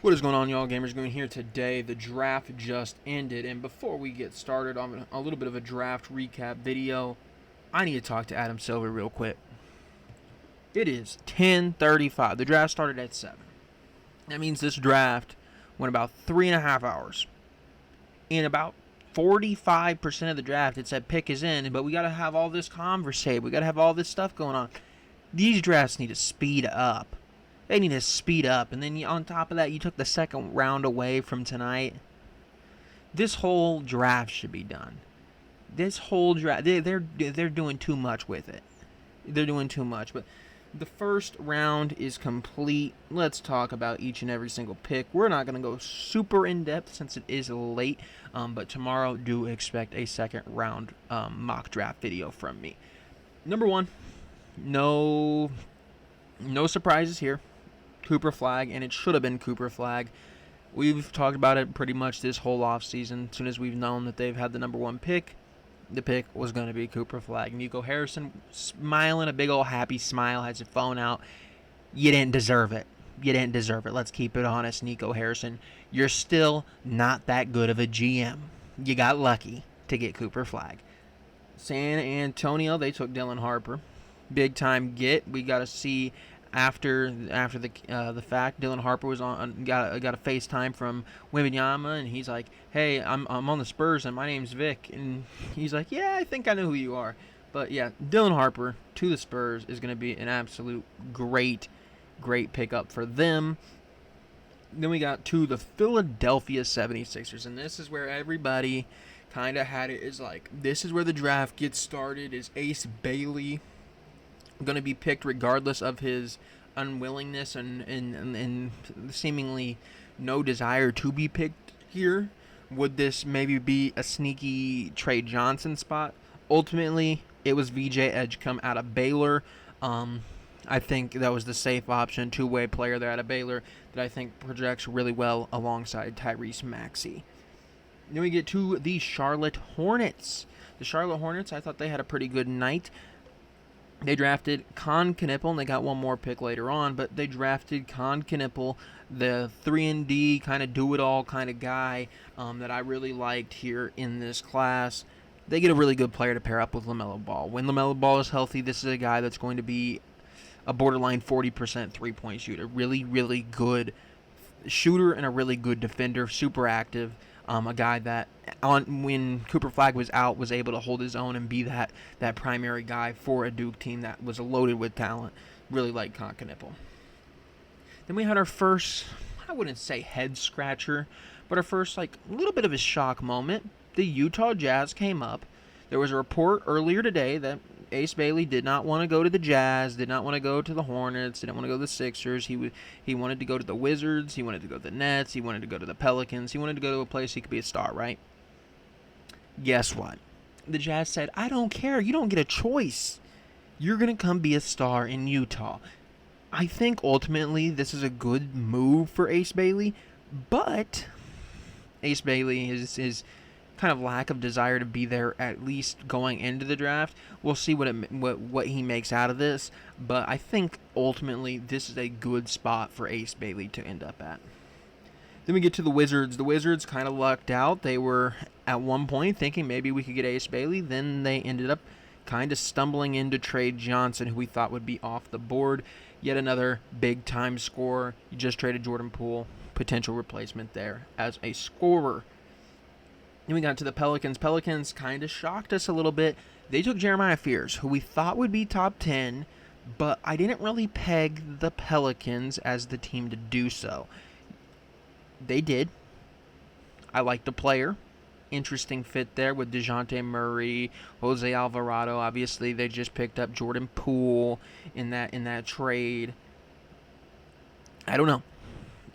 What is going on, y'all? Gamers Goon here today. The draft just ended, and before we get started on a little bit of a draft recap video, I need to talk to Adam Silver real quick. It is 10:35. The draft started at 7. That means this draft went about 3.5 hours. In about 45% of the draft, it said pick is in, but we got to have all this conversation. We got to have all this stuff going on. These drafts need to speed up. They need to speed up, and then on top of that, you took the second round away from tonight. This whole draft should be done. This whole draft, they're doing too much with it. They're doing too much, but the first round is complete. Let's talk about each and every single pick. We're not going to go super in depth since it is late, but tomorrow do expect a second round mock draft video from me. Number one, no surprises here. Cooper Flagg, and it should have been Cooper Flagg. We've talked about it pretty much this whole offseason. As soon as we've known that they've had the number one pick, the pick was going to be Cooper Flagg. Nico Harrison smiling, a big old happy smile, has his phone out. You didn't deserve it. You didn't deserve it. Let's keep it honest, Nico Harrison. You're still not that good of a GM. You got lucky to get Cooper Flagg. San Antonio, they took Dylan Harper. Big time get. We got to see after the fact, Dylan Harper was got a FaceTime from Wembanyama, and he's like, "Hey, I'm on the Spurs, and my name's Vic." And he's like, "Yeah, I think I know who you are." But yeah, Dylan Harper to the Spurs is going to be an absolute great pickup for them. Then we got to the Philadelphia 76ers, and this is where everybody kind of had it is like, this is where the draft gets started. Is Ace Bailey going to be picked regardless of his unwillingness and seemingly no desire to be picked here? Would this maybe be a sneaky Trey Johnson spot? Ultimately, it was VJ Edgecombe out of Baylor. I think that was the safe option, two-way player there out of Baylor that I think projects really well alongside Tyrese Maxey. Then we get to the Charlotte Hornets. The Charlotte Hornets, I thought they had a pretty good night. They drafted Con Knippel, and they got one more pick later on, but they drafted Con Knippel, the 3-and-D kind of do-it-all kind of guy that I really liked here in this class. They get a really good player to pair up with LaMelo Ball. When LaMelo Ball is healthy, this is a guy that's going to be a borderline 40% three-point shooter. Really, really good shooter and a really good defender, super active. A guy that, when Cooper Flagg was out, was able to hold his own and be that primary guy for a Duke team that was loaded with talent. Really like Con Knippel. Then we had our first, I wouldn't say head scratcher, but our first little bit of a shock moment. The Utah Jazz came up. There was a report earlier today that Ace Bailey did not want to go to the Jazz, did not want to go to the Hornets, didn't want to go to the Sixers. He wanted to go to the Wizards, he wanted to go to the Nets, he wanted to go to the Pelicans, he wanted to go to a place he could be a star, right? Guess what? The Jazz said, "I don't care. You don't get a choice. You're going to come be a star in Utah." I think ultimately this is a good move for Ace Bailey, but Ace Bailey is kind of lack of desire to be there at least going into the draft. We'll see what he makes out of this, but I think ultimately this is a good spot for Ace Bailey to end up at. Then we get to the Wizards. The Wizards kind of lucked out. They were at one point thinking maybe we could get Ace Bailey. Then they ended up kind of stumbling into Trey Johnson, who we thought would be off the board. Yet another big-time scorer. You just traded Jordan Poole, potential replacement there as a scorer. Then we got to the Pelicans. Pelicans kind of shocked us a little bit. They took Jeremiah Fears, who we thought would be top 10, but I didn't really peg the Pelicans as the team to do so. They did. I like the player. Interesting fit there with DeJounte Murray, Jose Alvarado. Obviously, they just picked up Jordan Poole in that trade. I don't know.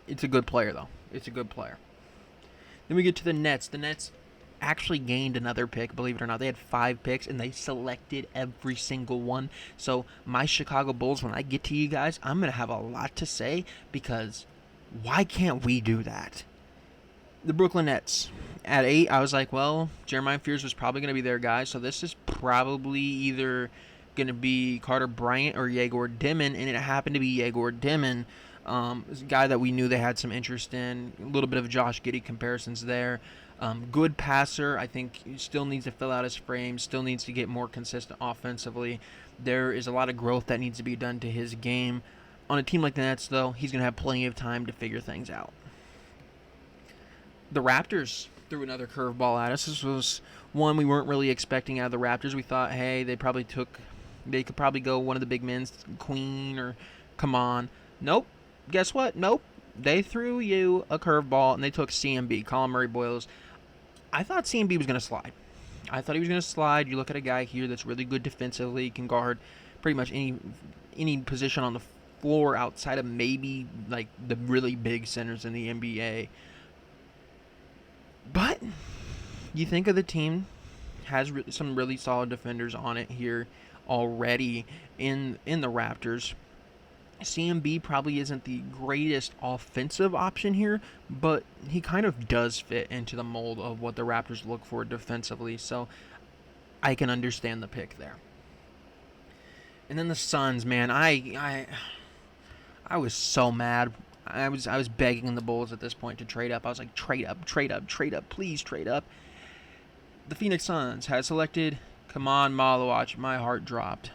It's a good player, though. It's a good player. Then we get to the Nets. The Nets actually gained another pick, believe it or not. They had 5 picks, and they selected every single one. So my Chicago Bulls, when I get to you guys, I'm going to have a lot to say, because why can't we do that? The Brooklyn Nets. At 8, I was like, well, Jeremiah Fears was probably going to be their guy, so this is probably either going to be Carter Bryant or Yegor Dimon, and it happened to be Yegor Dimon. Is a guy that we knew they had some interest in. A little bit of Josh Giddey comparisons there. Good passer. I think he still needs to fill out his frame. Still needs to get more consistent offensively. There is a lot of growth that needs to be done to his game. On a team like the Nets, though, he's going to have plenty of time to figure things out. The Raptors threw another curveball at us. This was one we weren't really expecting out of the Raptors. We thought, hey, they could probably go one of the big men's, Queen or come on. Nope. Guess what? Nope. They threw you a curveball, and they took CMB, Colin Murray-Boyles. I thought CMB was going to slide. I thought he was going to slide. You look at a guy here that's really good defensively, can guard pretty much any position on the floor outside of maybe like the really big centers in the NBA. But you think of the team has some really solid defenders on it here already in the Raptors. CMB probably isn't the greatest offensive option here, but he kind of does fit into the mold of what the Raptors look for defensively, so I can understand the pick there. And then the Suns, man, I was so mad. I was begging the Bulls at this point to trade up. I was like, trade up, please trade up. The Phoenix Suns had selected Kemon Malawach. My heart dropped.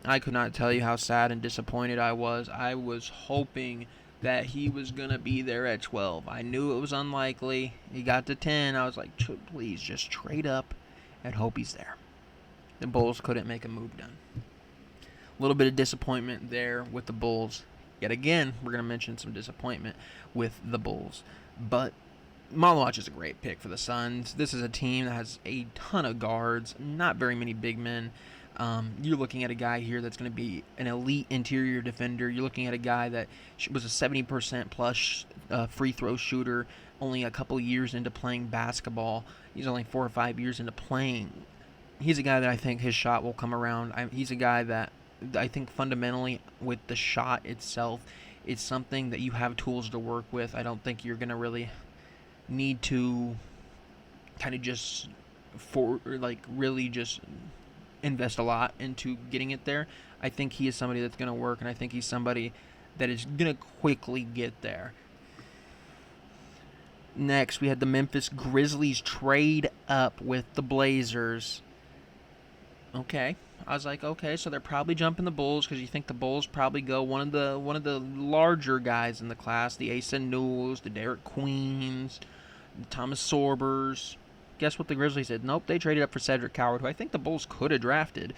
I could not tell you how sad and disappointed I was. I was hoping that he was going to be there at 12. I knew it was unlikely. He got to 10. I was like, please just trade up and hope he's there. The Bulls couldn't make a move done. A little bit of disappointment there with the Bulls. Yet again, we're going to mention some disappointment with the Bulls. But Malawach is a great pick for the Suns. This is a team that has a ton of guards, not very many big men. You're looking at a guy here that's going to be an elite interior defender. You're looking at a guy that was a 70% plus free throw shooter, only a couple years into playing basketball. He's only 4 or 5 years into playing. He's a guy that I think his shot will come around. He's a guy that I think fundamentally with the shot itself, it's something that you have tools to work with. I don't think you're going to really need to kind of just really just invest a lot into getting it there. I think he is somebody that's going to work, and I think he's somebody that is going to quickly get there. Next, we had the Memphis Grizzlies trade up with the Blazers. Okay. I was like, okay, so they're probably jumping the Bulls because you think the Bulls probably go one of the larger guys in the class, the Asa Newells, the Derek Queens, the Thomas Sorbers. Guess what the Grizzlies did? Nope, they traded up for Cedric Coward, who I think the Bulls could have drafted,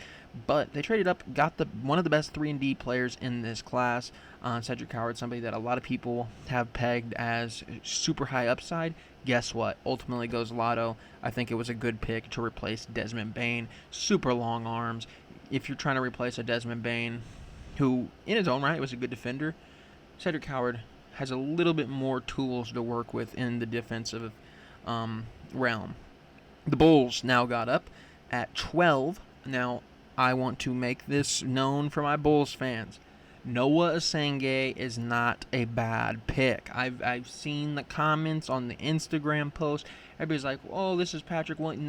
but they traded up, got one of the best 3-and-D players in this class. Cedric Coward, somebody that a lot of people have pegged as super high upside. Guess what? Ultimately goes Lotto. I think it was a good pick to replace Desmond Bane. Super long arms. If you're trying to replace a Desmond Bane, who in his own right was a good defender, Cedric Coward has a little bit more tools to work with in the defensive realm. The Bulls now got up at 12. Now, I want to make this known for my Bulls fans. Noah Asenge is not a bad pick. I've seen the comments on the Instagram post. Everybody's like, oh, this is Patrick Williams.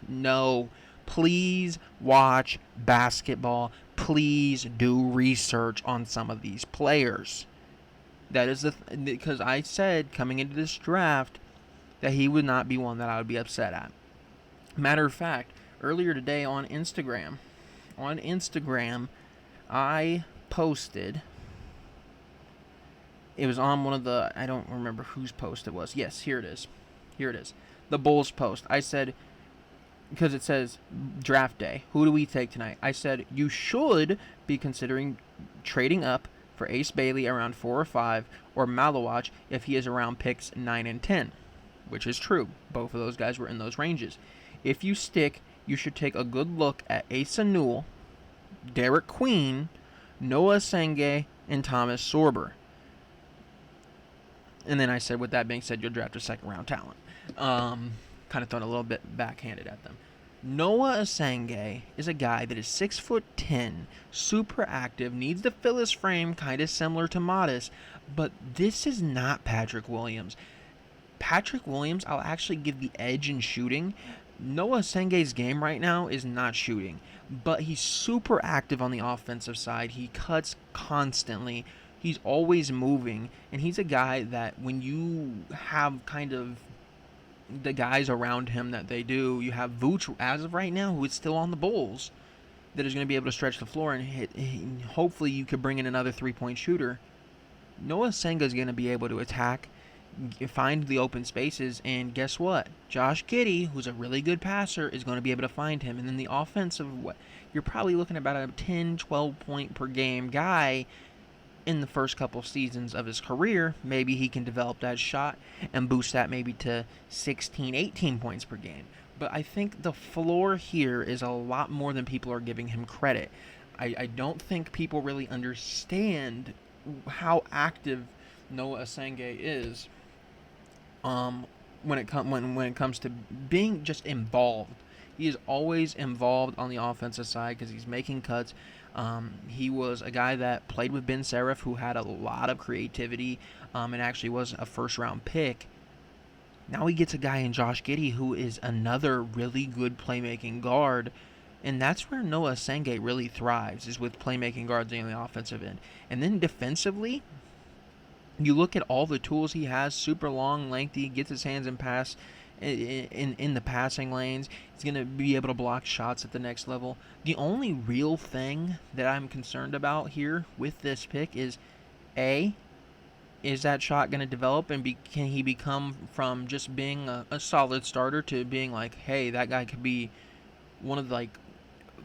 No. Please watch basketball. Please do research on some of these players. That is because I said coming into this draft that he would not be one that I would be upset at. Matter of fact, earlier today on Instagram, I posted, it was on one of the, I don't remember whose post it was. Yes, here it is. The Bulls post. I said, because it says draft day, who do we take tonight? I said, you should be considering trading up for Ace Bailey around 4 or 5, or Malawach if he is around picks 9 and 10. Which is true. Both of those guys were in those ranges. If you stick, you should take a good look at Asa Newell, Derek Queen, Noah Asenge, and Thomas Sorber. And then I said, with that being said, you'll draft a second-round talent. Kind of throwing a little bit backhanded at them. Noah Asenge is a guy that is 6'10", super active, needs to fill his frame, kind of similar to Modest, but this is not Patrick Williams. Patrick Williams, I'll actually give the edge in shooting. Noah Asenge's game right now is not shooting, but he's super active on the offensive side. He cuts constantly. He's always moving, and he's a guy that when you have kind of the guys around him that they do, you have Vooch as of right now, who is still on the Bulls, that is going to be able to stretch the floor and hit. Hopefully, you could bring in another 3-point shooter. Noah Senga is going to be able to attack, find the open spaces, and guess what? Josh Giddey, who's a really good passer, is going to be able to find him. And then the offensive, you're probably looking at about a 10, 12 point per game guy in the first couple seasons of his career. Maybe he can develop that shot and boost that maybe to 16, 18 points per game. But I think the floor here is a lot more than people are giving him credit. I don't think people really understand how active Noah Asenge is when it comes to being just involved. He is always involved on the offensive side because he's making cuts. He was a guy that played with Ben Seraph, who had a lot of creativity and actually was a first-round pick. Now he gets a guy in Josh Giddey, who is another really good playmaking guard. And that's where Noah Asenge really thrives, is with playmaking guards on the offensive end. And then defensively, you look at all the tools he has, super long, lengthy, gets his hands in pass in the passing lanes. He's going to be able to block shots at the next level. The only real thing that I'm concerned about here with this pick is, A, is that shot going to develop, and can he become from just being a solid starter to being like, hey, that guy could be one of like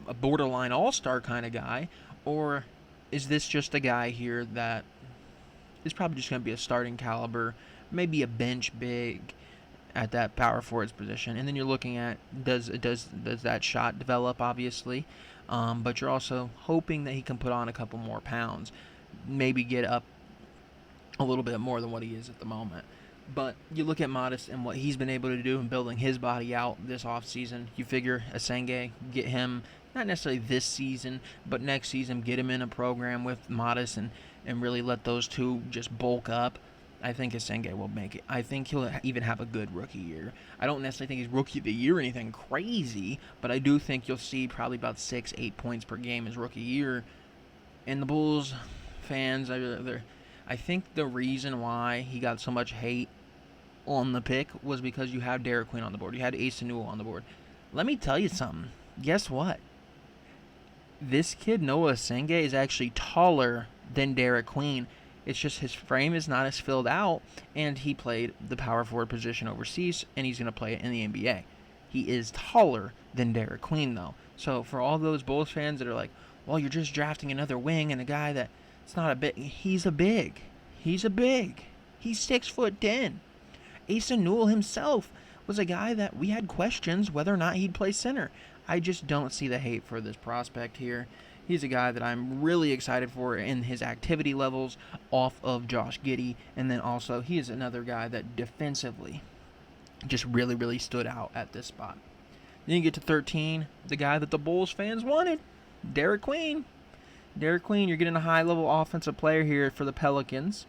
a borderline all-star kind of guy? Or is this just a guy here that is probably just going to be a starting caliber, maybe a bench big at that power forwards position? And then you're looking at, does that shot develop, obviously, but you're also hoping that he can put on a couple more pounds, maybe get up a little bit more than what he is at the moment. But you look at Modest and what he's been able to do in building his body out this offseason. You figure Asenge, get him, not necessarily this season, but next season, get him in a program with Modest and really let those two just bulk up. I think Asenge will make it. I think he'll even have a good rookie year. I don't necessarily think he's rookie of the year or anything crazy, but I do think you'll see probably about 6-8 points per game his rookie year. And the Bulls fans, I think the reason why he got so much hate on the pick was because you have Derek Queen on the board. You had Asa Newell on the board. Let me tell you something. Guess what? This kid, Noah Asenge, is actually taller than Derek Queen. It's just his frame is not as filled out, and he played the power forward position overseas, and he's going to play it in the NBA. He is taller than Derek Queen, though. So for all those Bulls fans that are like, well, you're just drafting another wing and a guy that it's not a big. He's a big. He's 6'10". Asa Newell himself was a guy that we had questions whether or not he'd play center. I just don't see the hate for this prospect here. He's a guy that I'm really excited for in his activity levels off of Josh Giddey. And then also, he is another guy that defensively just really, really stood out at this spot. Then you get to 13, the guy that the Bulls fans wanted, Derek Queen. Derek Queen, you're getting a high-level offensive player here for the Pelicans.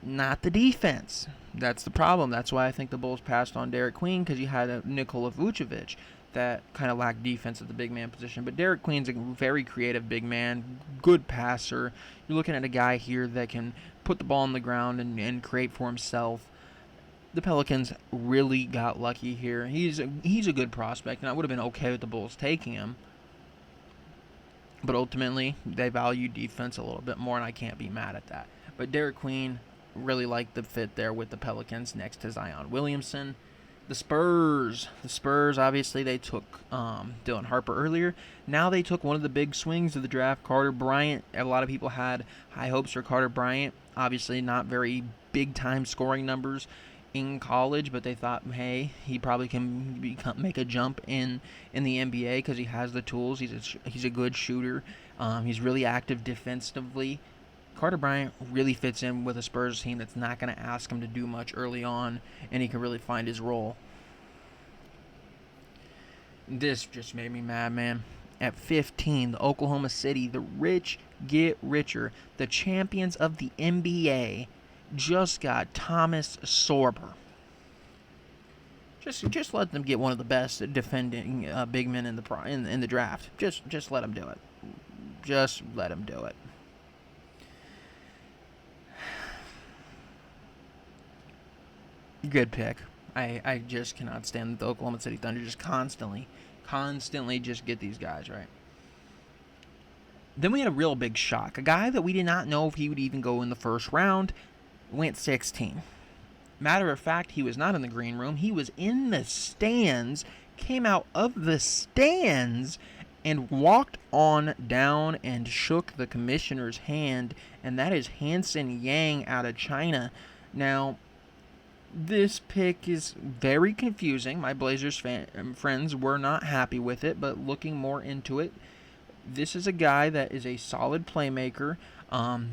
Not the defense. That's the problem. That's why I think the Bulls passed on Derek Queen, because you had a Nikola Vucevic that kind of lacked defense at the big man position. But Derek Queen's a very creative big man, good passer. You're looking at a guy here that can put the ball on the ground and create for himself. The Pelicans really got lucky here. He's a good prospect, and I would have been okay with the Bulls taking him. But ultimately, they value defense a little bit more, and I can't be mad at that. But Derek Queen really liked the fit there with the Pelicans next to Zion Williamson. The Spurs, obviously, they took Dylan Harper earlier. Now they took one of the big swings of the draft, Carter Bryant. A lot of people had high hopes for Carter Bryant. Obviously, not very big-time scoring numbers in college, but they thought, hey, he probably can make a jump in the NBA because he has the tools. He's a good shooter. He's really active defensively. Carter Bryant really fits in with a Spurs team that's not going to ask him to do much early on, and he can really find his role. This just made me mad, man. At 15, the Oklahoma City, the rich get richer. The champions of the NBA just got Thomas Sorber. Just let them get one of the best defending big men in the draft. Just let them do it. Just let them do it. Good pick. I just cannot stand the Oklahoma City Thunder. Just constantly just get these guys right. Then we had a real big shock. A guy that we did not know if he would even go in the first round went 16. Matter of fact, he was not in the green room. He was in the stands, came out of the stands, and walked on down and shook the commissioner's hand, and that is Hansen Yang out of China. Now, this pick is very confusing. My Blazers friends were not happy with it, but looking more into it, this is a guy that is a solid playmaker.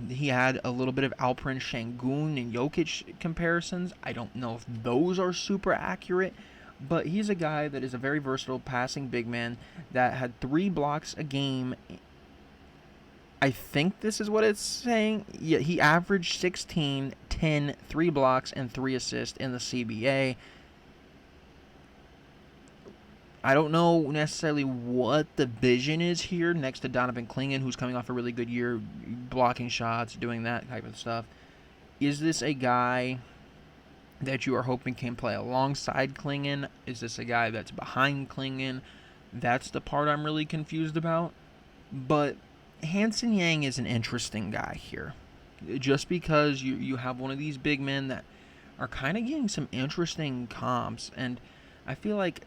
He had a little bit of Alperen Şengün and Jokic comparisons. I don't know if those are super accurate, but he's a guy that is a very versatile passing big man that had 3 blocks a game. I think this is what it's saying. Yeah, he averaged 16, 10, 3 blocks, and 3 assists in the CBA. I don't know necessarily what the vision is here next to Donovan Clingan, who's coming off a really good year, blocking shots, doing that type of stuff. Is this a guy that you are hoping can play alongside Clingan? Is this a guy that's behind Clingan? That's the part I'm really confused about. But Hansen Yang is an interesting guy here. Just because you have one of these big men that are kind of getting some interesting comps, and I feel like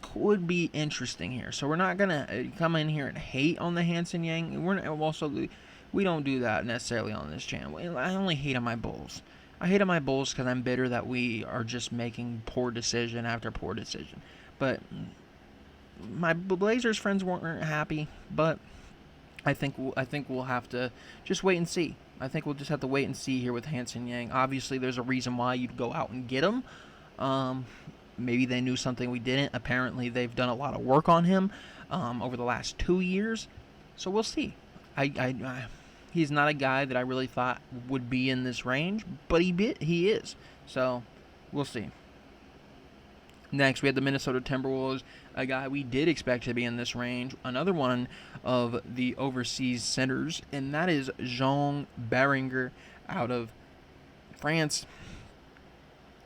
could be interesting here. So we're not gonna come in here and hate on the Hansen Yang. We don't do that necessarily on this channel. I only hate on my Bulls. I hate on my Bulls because I'm bitter that we are just making poor decision after poor decision. But my Blazers friends weren't happy. But I think we'll have to just wait and see. I think we'll just have to wait and see here with Hansen Yang. Obviously, there's a reason why you'd go out and get him. Maybe they knew something we didn't. Apparently, they've done a lot of work on him over the last 2 years. So we'll see. He's not a guy that I really thought would be in this range, but he is. So we'll see. Next, we had the Minnesota Timberwolves, a guy we did expect to be in this range. Another one of the overseas centers, and that is Jean Beringer out of France.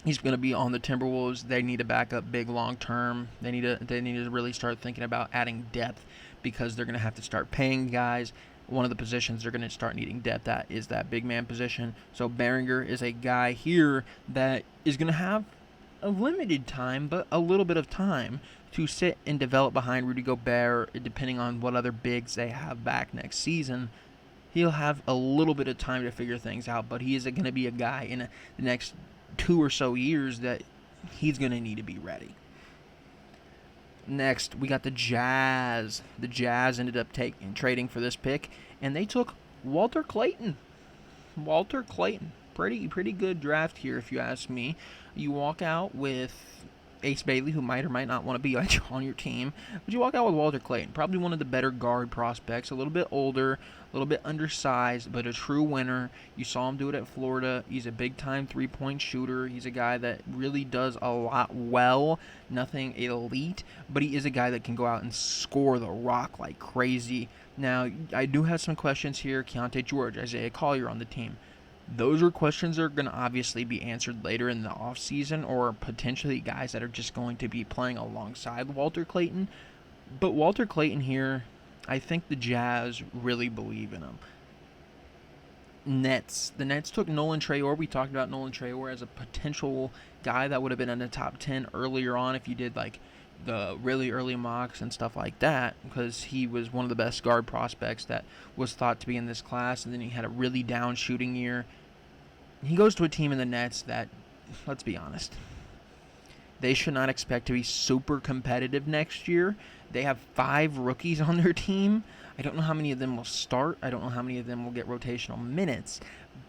He's going to be on the Timberwolves. They need to back up big long term. They need to really start thinking about adding depth because they're going to have to start paying guys. One of the positions they're going to start needing depth at is that big man position. So Beringer is a guy here that is going to have a limited time, but a little bit of time to sit and develop behind Rudy Gobert, depending on what other bigs they have back next season. He'll have a little bit of time to figure things out, but he is going to be a guy in the next 2 or so years that he's going to need to be ready. Next, we got the Jazz. The Jazz ended up trading for this pick, and they took Walter Clayton. Walter Clayton. Pretty good draft here, if you ask me. You walk out with Ace Bailey, who might or might not want to be on your team, but you walk out with Walter Clayton, probably one of the better guard prospects, a little bit older, a little bit undersized, but a true winner. You saw him do it at Florida. He's a big-time three-point shooter. He's a guy that really does a lot well, nothing elite, but he is a guy that can go out and score the rock like crazy. Now, I do have some questions here. Keontae George, Isaiah Collier on the team. Those are questions that are going to obviously be answered later in the offseason, or potentially guys that are just going to be playing alongside Walter Clayton. But Walter Clayton here, I think the Jazz really believe in him. Nets. The Nets took Nolan Traore. We talked about Nolan Traore as a potential guy that would have been in the top 10 earlier on if you did like the really early mocks and stuff like that, because he was one of the best guard prospects that was thought to be in this class, and then he had a really down shooting year. He goes to a team in the Nets that, let's be honest, they should not expect to be super competitive next year. They have 5 rookies on their team. I don't know how many of them will start. I don't know how many of them will get rotational minutes,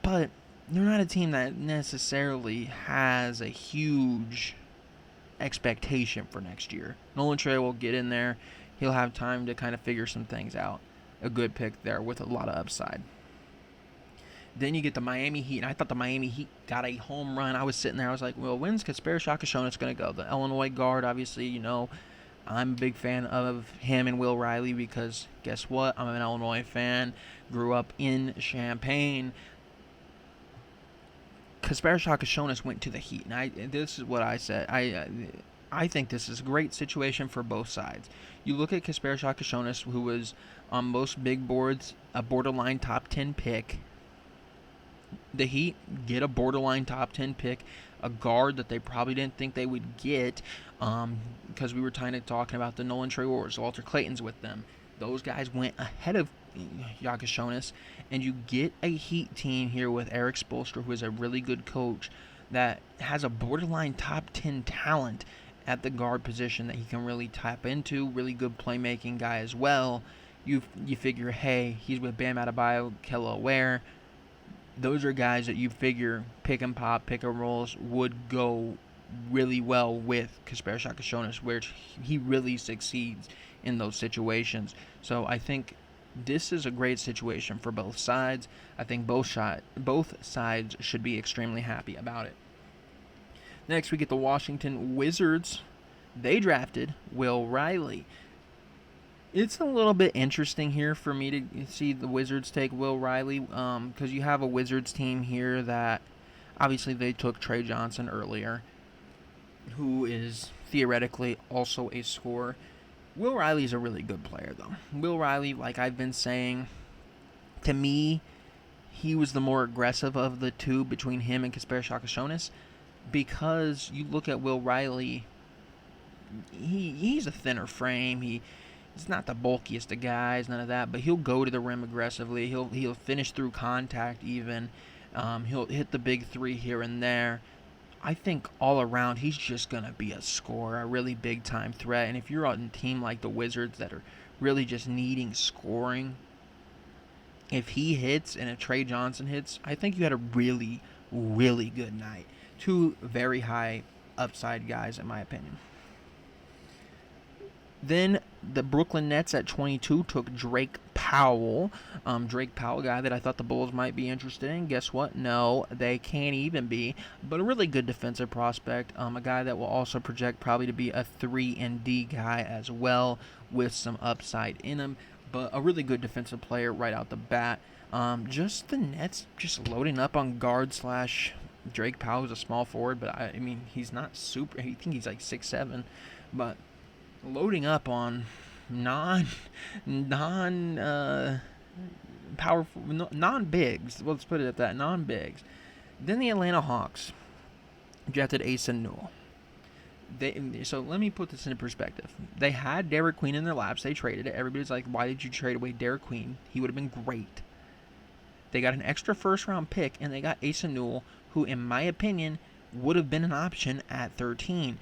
but they're not a team that necessarily has a huge expectation for next year. Nolan Traore will get in there. He'll have time to kind of figure some things out. A good pick there with a lot of upside. Then you get the Miami Heat, and I thought the Miami Heat got a home run. I was sitting there, I was like, well, when's Kasperi Shakashonet's going to go? The Illinois guard, obviously, you know, I'm a big fan of him and Will Riley because guess what? I'm an Illinois fan. Grew up in Champaign. Kasper Shakashonis went to the Heat, and this is what I said. I think this is a great situation for both sides. You look at Kasper Shakashonis, who was on most big boards a borderline top 10 pick. The Heat get a borderline top 10 pick, a guard that they probably didn't think they would get, because we were kind of talking about the Nolan Traores, Walter Clayton's with them. Those guys went ahead of Yakashonis, and you get a Heat team here with Erik Spoelstra, who is a really good coach that has a borderline top 10 talent at the guard position that he can really tap into. Really good playmaking guy as well. You figure, hey, he's with Bam Adebayo, Kelly Oubre. Those are guys that you figure pick and pop, pick and rolls would go really well with Kasper Shakashonis, where he really succeeds in those situations. So I think this is a great situation for both sides. I think both sides should be extremely happy about it. Next, we get the Washington Wizards. They drafted Will Riley. It's a little bit interesting here for me to see the Wizards take Will Riley, because you have a Wizards team here that obviously they took Trey Johnson earlier, who is theoretically also a scorer. Will Riley is a really good player, though. Will Riley, like I've been saying, to me, he was the more aggressive of the two between him and Kasper Shakashonis, because you look at Will Riley, he's a thinner frame. He's not the bulkiest of guys, none of that, but he'll go to the rim aggressively. He'll finish through contact even. He'll hit the big three here and there. I think all around he's just going to be a scorer, a really big-time threat. And if you're on a team like the Wizards that are really just needing scoring, if he hits and if Trey Johnson hits, I think you had a really, really good night. Two very high upside guys, in my opinion. Then the Brooklyn Nets at 22 took Drake Powell. Drake Powell, a guy that I thought the Bulls might be interested in. Guess what? No, they can't even be. But a really good defensive prospect. A guy that will also project probably to be a 3-and-D guy as well, with some upside in him. But a really good defensive player right out the bat. Just the Nets just loading up on guard / Drake Powell is a small forward, but I mean he's not super. I think he's like 6'7", but loading up on non-bigs. Let's put it at that, non-bigs. Then the Atlanta Hawks drafted Asa Newell. So let me put this into perspective. They had Derek Queen in their laps. They traded it. Everybody's like, why did you trade away Derek Queen? He would have been great. They got an extra first-round pick, and they got Asa Newell, who, in my opinion, would have been an option at 13.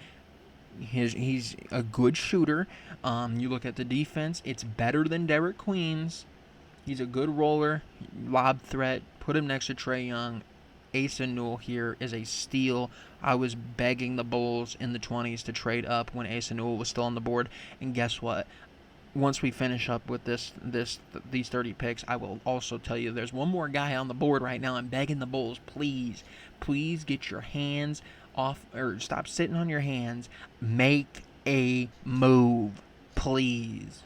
He's a good shooter. You look at the defense, it's better than Derek Queen's. He's a good roller, lob threat. Put him next to Trae Young. Asa Newell here is a steal. I was begging the Bulls in the 20s to trade up when Asa Newell was still on the board. And guess what? Once we finish up with these 30 picks, I will also tell you there's one more guy on the board right now. I'm begging the Bulls, please get your hands off, or stop sitting on your hands. Make a move, please.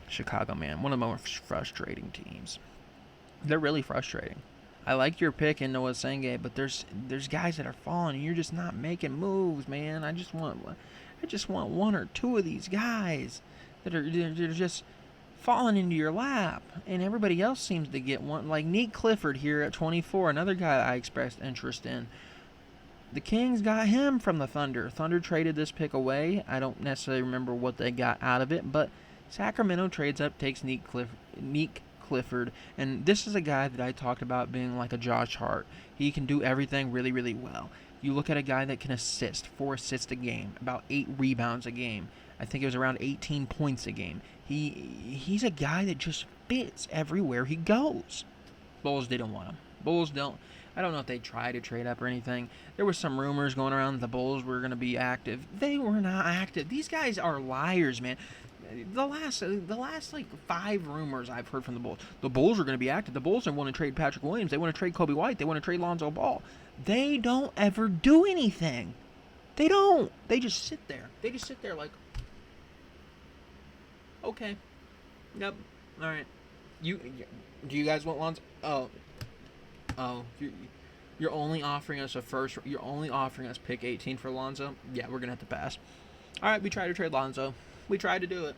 Chicago, man, one of the most frustrating teams. They're really frustrating. I like your pick in Noah Senge, but there's guys that are falling, and you're just not making moves, man. I just want one or two of these guys that are just falling into your lap, and everybody else seems to get one. Like Nick Clifford here at 24, another guy I expressed interest in. The Kings got him from the Thunder. Thunder traded this pick away. I don't necessarily remember what they got out of it, but Sacramento trades up, takes Nick Clifford, and this is a guy that I talked about being like a Josh Hart. He can do everything really, really well. You look at a guy that can assist, 4 assists a game, about 8 rebounds a game. I think it was around 18 points a game. He's a guy that just fits everywhere he goes. Bulls didn't want him. Bulls don't. I don't know if they tried to trade up or anything. There were some rumors going around that the Bulls were going to be active. They were not active. These guys are liars, man. The last like 5 rumors I've heard from the Bulls. The Bulls are going to be active. The Bulls want to trade Patrick Williams. They want to trade Kobe White. They want to trade Lonzo Ball. They don't ever do anything. They don't. They just sit there. They just sit there like, okay, yep, all right. Do you guys want Lonzo? Oh, you're only offering us a first. You're only offering us pick 18 for Lonzo. Yeah, we're gonna have to pass. All right, we tried to trade Lonzo. We tried to do it.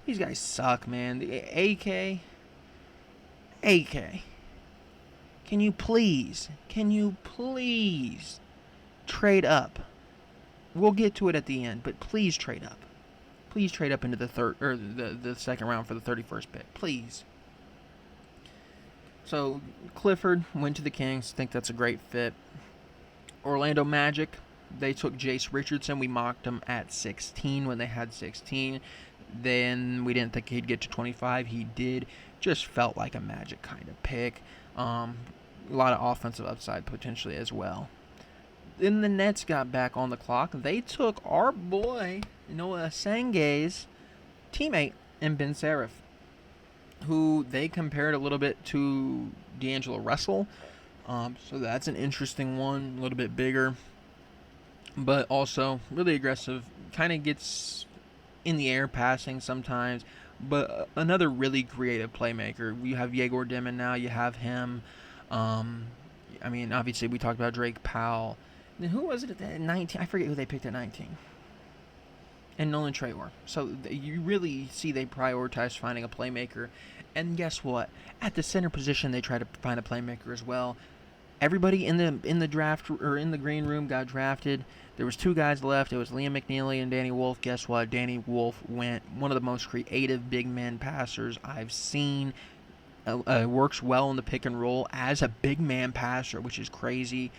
These guys suck, man. The AK. Can you please trade up? We'll get to it at the end, but please trade up. Please trade up into the third or the second round for the 31st pick, please. So Clifford went to the Kings. Think that's a great fit. Orlando Magic, they took Jace Richardson. We mocked him at 16 when they had 16. Then we didn't think he'd get to 25. He did. Just felt like a Magic kind of pick. A lot of offensive upside potentially as well. Then the Nets got back on the clock. They took our boy Noah Sange's teammate in Ben Seraph, who they compared a little bit to D'Angelo Russell. So that's an interesting one, a little bit bigger, but also really aggressive. Kind of gets in the air passing sometimes, but another really creative playmaker. You have Yegor Dimon now. You have him. I mean, obviously we talked about Drake Powell. Then who was it at 19? I forget who they picked at 19. And Nolan Traore. So you really see they prioritize finding a playmaker. And guess what? At the center position, they try to find a playmaker as well. Everybody in the draft or in the green room got drafted. There was two guys left. It was Liam McNeely and Danny Wolf. Guess what? Danny Wolf went one of the most creative big man passers I've seen. Works well in the pick and roll as a big man passer, which is crazy.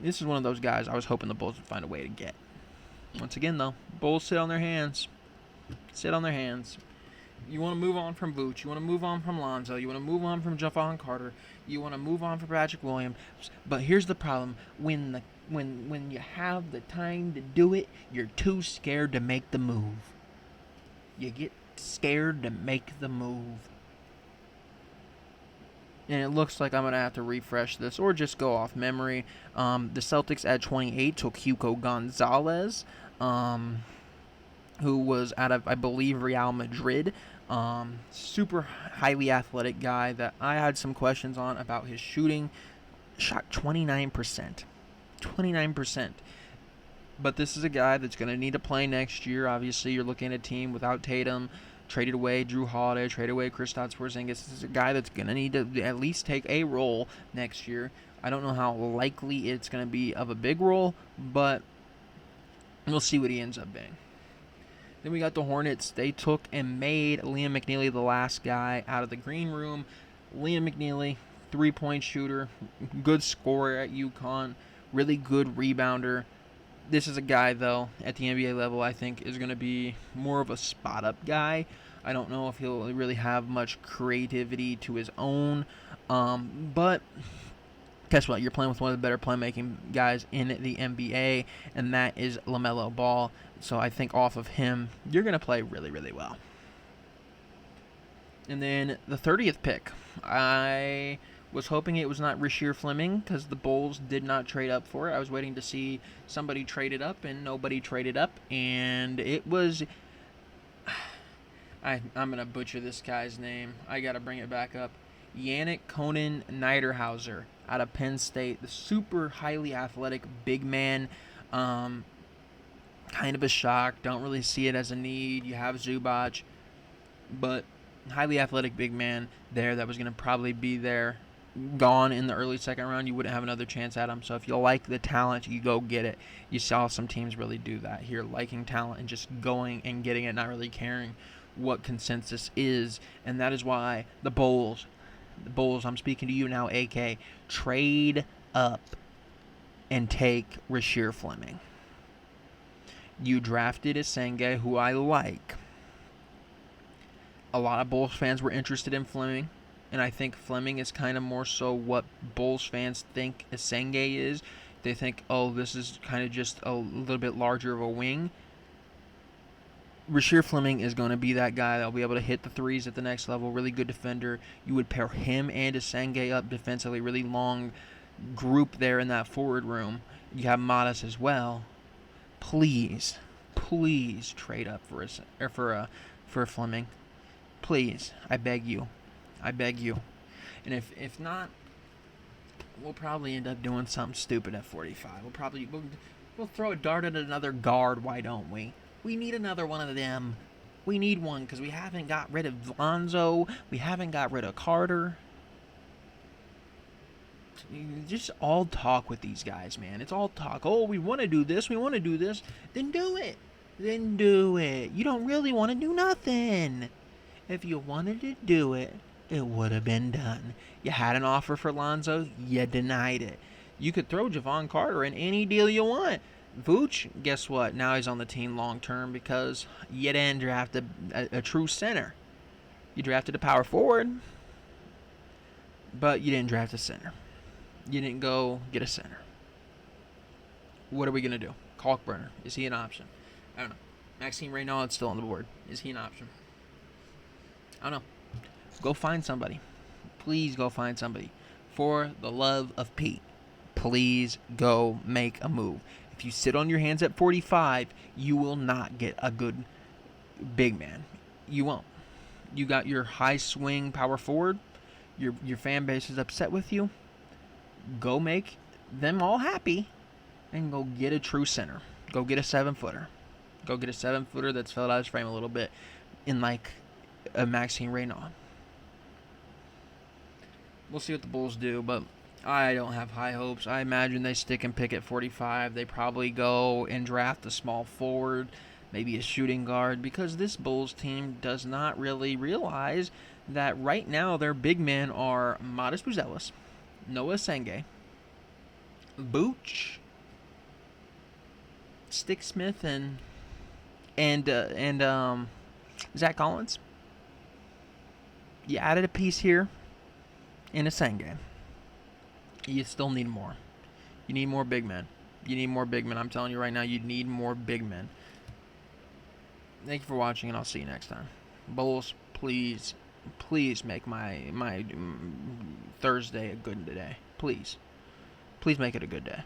This is one of those guys I was hoping the Bulls would find a way to get. Once again, though, Bulls sit on their hands. Sit on their hands. You want to move on from Vooch. You want to move on from Lonzo. You want to move on from Javon Carter. You want to move on from Patrick Williams. But here's the problem: when you have the time to do it, you're too scared to make the move. You get scared to make the move. And it looks like I'm going to have to refresh this or just go off memory. The Celtics at 28 took Hugo Gonzalez, who was out of, I believe, Real Madrid. Super highly athletic guy that I had some questions on about his shooting. Shot 29%. 29%. But this is a guy that's going to need to play next year. Obviously, you're looking at a team without Tatum. Traded away Drew Holiday, traded away Kristaps Porzingis. This is a guy that's going to need to at least take a role next year. I don't know how likely it's going to be of a big role, but we'll see what he ends up being. Then we got the Hornets. They took and made Liam McNeely the last guy out of the green room. Liam McNeely, three-point shooter, good scorer at UConn, really good rebounder. This is a guy, though, at the NBA level, I think is going to be more of a spot-up guy. I don't know if he'll really have much creativity to his own. But guess what? You're playing with one of the better playmaking guys in the NBA, and that is LaMelo Ball. So I think off of him, you're going to play really, really well. And then the 30th pick, I was hoping it was not Rasheer Fleming because the Bulls did not trade up for it. I was waiting to see somebody trade it up, and nobody traded up. And it was... I'm going to butcher this guy's name. I got to bring it back up. Yannick Conan Niederhauser out of Penn State. The super highly athletic big man. Kind of a shock. Don't really see it as a need. You have Zubac. But highly athletic big man there that was going to probably be there. Gone in the early second round, you wouldn't have another chance at him. So if you like the talent, you go get it. You saw some teams really do that here, liking talent and just going and getting it, not really caring what consensus is. And that is why the Bulls, I'm speaking to you now, AK, trade up and take Rasheer Fleming. You drafted Esenge, who I like. A lot of Bulls fans were interested in Fleming. And I think Fleming is kind of more so what Bulls fans think Esenge is. They think, oh, this is kind of just a little bit larger of a wing. Rasheer Fleming is going to be that guy that will be able to hit the threes at the next level. Really good defender. You would pair him and Esenge up defensively. Really long group there in that forward room. You have Modest as well. Please trade up for Fleming. Please, I beg you. I beg you. And if not, we'll probably end up doing something stupid at 45. We'll throw a dart at another guard. Why don't we? We need another one of them. We need one because we haven't got rid of Lonzo. We haven't got rid of Carter. Just all talk with these guys, man. It's all talk. Oh, we want to do this. We want to do this. Then do it. Then do it. You don't really want to do nothing. If you wanted to do it, it would have been done. You had an offer for Lonzo. You denied it. You could throw Javon Carter in any deal you want. Vooch, guess what? Now he's on the team long term because you didn't draft a true center. You drafted a power forward, but you didn't draft a center. You didn't go get a center. What are we going to do? Kalkbrenner, is he an option? I don't know. Maxime Reynaud's still on the board. Is he an option? I don't know. Go find somebody. Please go find somebody. For the love of Pete, please go make a move. If you sit on your hands at 45, you will not get a good big man. You won't. You got your high swing power forward. Your fan base is upset with you. Go make them all happy and go get a true center. Go get a 7-footer. Go get a 7-footer that's filled out his frame a little bit in like a Maxime Reynaud. We'll see what the Bulls do, but I don't have high hopes. I imagine they stick and pick at 45. They probably go and draft a small forward, maybe a shooting guard, because this Bulls team does not really realize that right now their big men are Modest Buzelis, Noah Senge, Vooch, Stick Smith, and Zach Collins. You added a piece here in a Senge. You still need more. You need more big men. You need more big men. I'm telling you right now, you need more big men. Thank you for watching, and I'll see you next time. Bulls, please make my Thursday a good day. Please make it a good day.